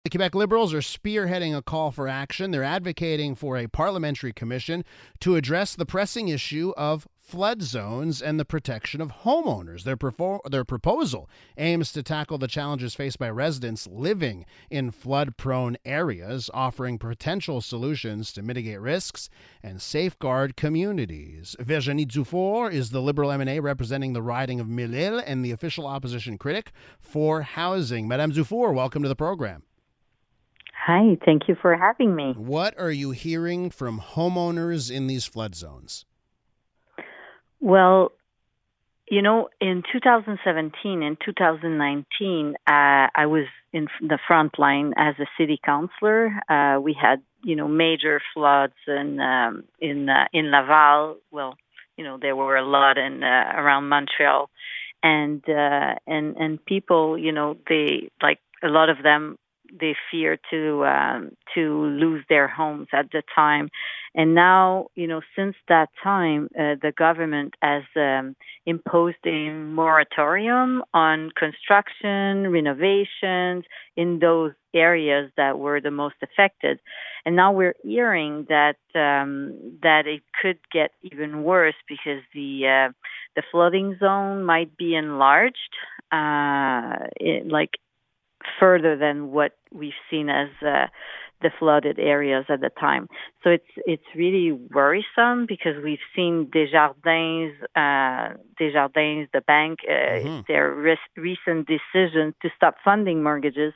The Quebec Liberals are spearheading a call for action. They're advocating for a parliamentary commission to address the pressing issue of flood zones and the protection of homeowners. Their proposal aims to tackle the challenges faced by residents living in flood-prone areas, offering potential solutions to mitigate risks and safeguard communities. Virginie Dufour is the Liberal MNA representing the riding of Milles-Iles and the official opposition critic for housing. Madame Dufour, welcome to the program. Hi, thank you for having me. What are you hearing from homeowners in these flood zones? Well, in 2017 and 2019, I was in the front line as a city councillor. We had, major floods in Laval. Well, there were a lot in around Montreal, and people, they like a lot of them. They fear to lose their homes at the time, and now since that time, the government has imposed a moratorium on construction, renovations in those areas that were the most affected, and now we're hearing that it could get even worse because the flooding zone might be enlarged, further than what we've seen as the flooded areas at the time. So it's really worrisome because we've seen Desjardins, the bank, their recent decision to stop funding mortgages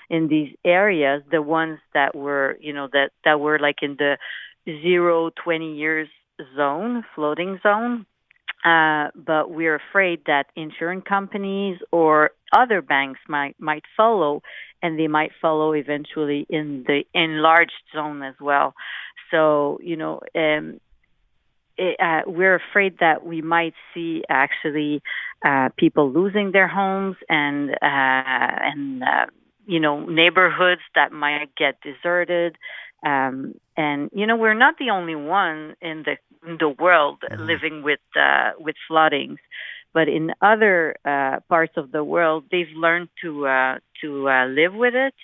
in these areas, the ones that were, that were like in the 0-20 years zone, flooding zone. But we're afraid that insurance companies or other banks might follow, and they might follow eventually in the enlarged zone as well. So, we're afraid that we might see actually people losing their homes and neighborhoods that might get deserted. And we're not the only one in the world living with floodings, but in other parts of the world, they've learned to live with it.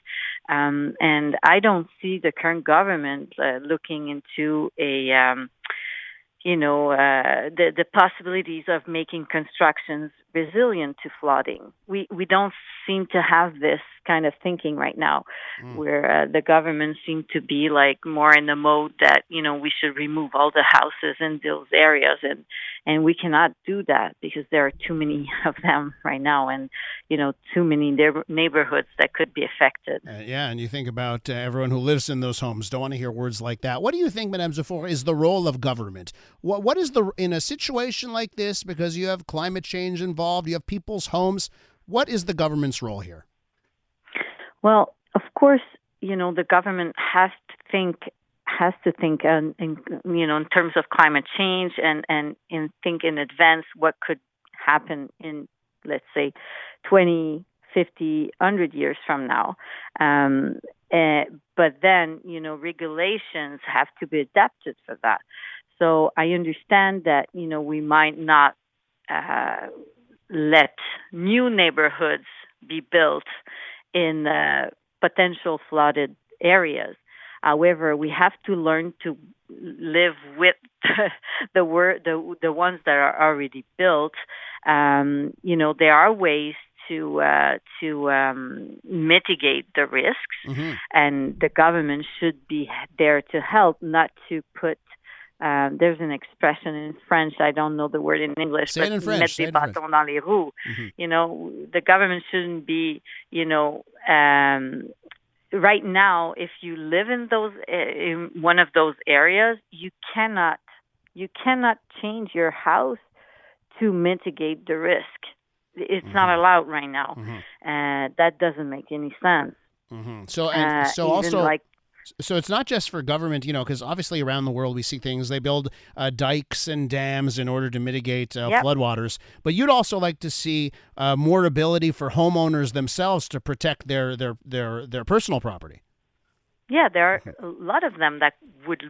And I don't see the current government looking into the possibilities of making constructions resilient to flooding. We don't seem to have this kind of thinking right now, where the government seems to be like more in the mode that we should remove all the houses in those areas, and we cannot do that because there are too many of them right now, and too many neighborhoods that could be affected. And you think about everyone who lives in those homes. Don't want to hear words like that. What do you think, Madame Dufour, is the role of government? What is in a situation like this, because you have climate change involved, you have people's homes, what is the government's role here? Well, of course, the government has to think in terms of climate change and think in advance what could happen in, let's say, 20, 50, 100 years from now. But then, regulations have to be adapted for that. So I understand that, we might not let new neighborhoods be built in potential flooded areas. However, we have to learn to live with the ones that are already built. There are ways to mitigate the risks, and the government should be there to help, not to put. There's an expression in French, I don't know the word in English, Say it in French. Mettre des bâtons dans les roues. The government shouldn't be, right now, if you live in one of those areas, you cannot change your house to mitigate the risk. It's not allowed right now. That doesn't make any sense. So it's not just for government, because obviously around the world we see things, they build dikes and dams in order to mitigate floodwaters. But you'd also like to see more ability for homeowners themselves to protect their personal property. Yeah, there are a lot of them that would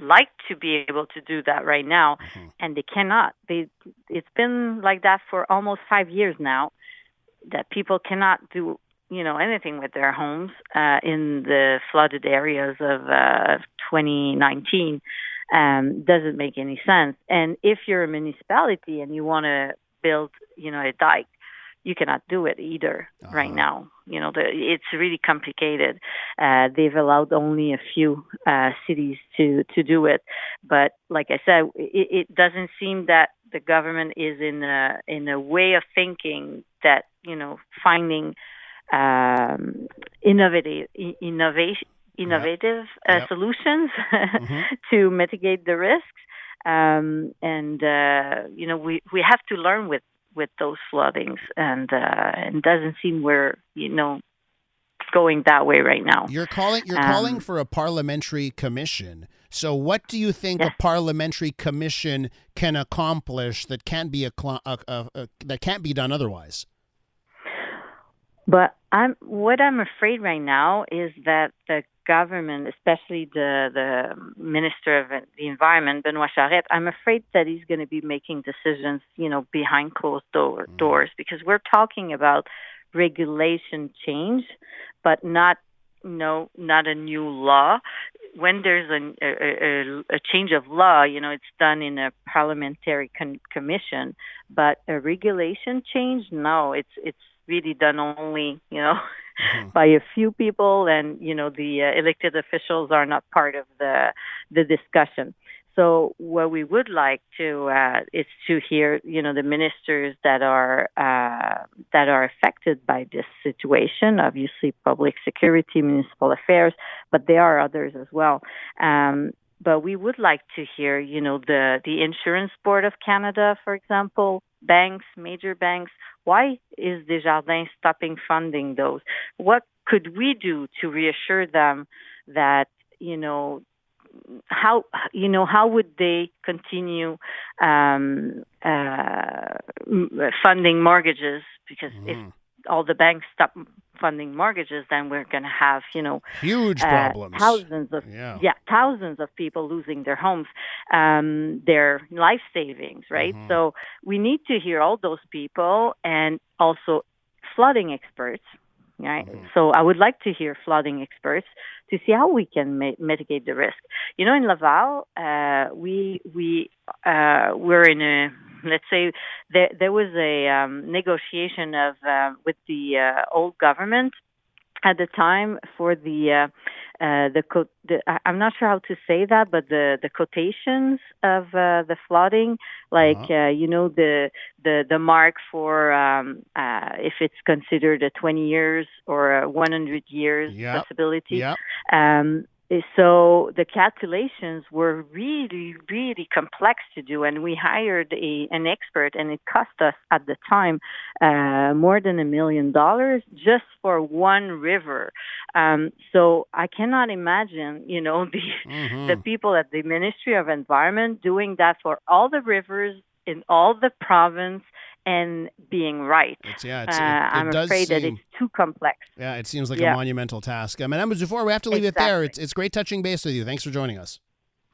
like to be able to do that right now, and they cannot. It's been like that for almost 5 years now, that people cannot do anything with their homes in the flooded areas of 2019 doesn't make any sense. And if you're a municipality and you want to build, a dike, you cannot do it either right now. It's really complicated. They've allowed only a few cities to do it, but like I said, it doesn't seem that the government is in a way of thinking that finding innovative solutions to mitigate the risks. We have to learn with those floodings, and it doesn't seem we're going that way right now. You're calling for a parliamentary commission. So what do you think a parliamentary commission can accomplish that can't be that can't be done otherwise? But what I'm afraid right now is that the government, especially the Minister of the Environment, Benoit Charette, I'm afraid that he's going to be making decisions, behind closed doors, because we're talking about regulation change, but not a new law. When there's a change of law, it's done in a parliamentary commission, but a regulation change, no, it's really done only, by a few people, and, the elected officials are not part of the discussion. So what we would like to is to hear, the ministers that are affected by this situation. Obviously, public security, municipal affairs, but there are others as well. But we would like to hear, the Insurance Board of Canada, for example, banks, major banks. Why is Desjardins stopping funding those? What could we do to reassure them that, how would they continue funding mortgages? Because if all the banks stop funding mortgages, then we're going to have, huge problems. Thousands of people losing their homes, their life savings, right? So we need to hear all those people, and also flooding experts, right? So I would like to hear flooding experts to see how we can mitigate the risk. In Laval, we're in a, let's say, there was a negotiation with the old government at the time for I'm not sure how to say that, but the quotations of the flooding, like the mark for if it's considered a 20 years or a 100 years possibility. So the calculations were really, really complex to do, and we hired an expert, and it cost us at the time more than $1 million just for one river. So I cannot imagine, the people at the Ministry of Environment doing that for all the rivers in all the province and being right. I'm afraid that it's too complex. Yeah, it seems like a monumental task. Madame Dufour, we have to leave it there. It's great touching base with you. Thanks for joining us.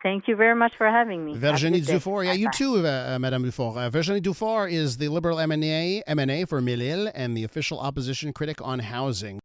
Thank you very much for having me. Virginie Dufour. Yeah, you too, Madame Dufour. Virginie Dufour is the Liberal MNA for Milles-Iles and the official opposition critic on housing.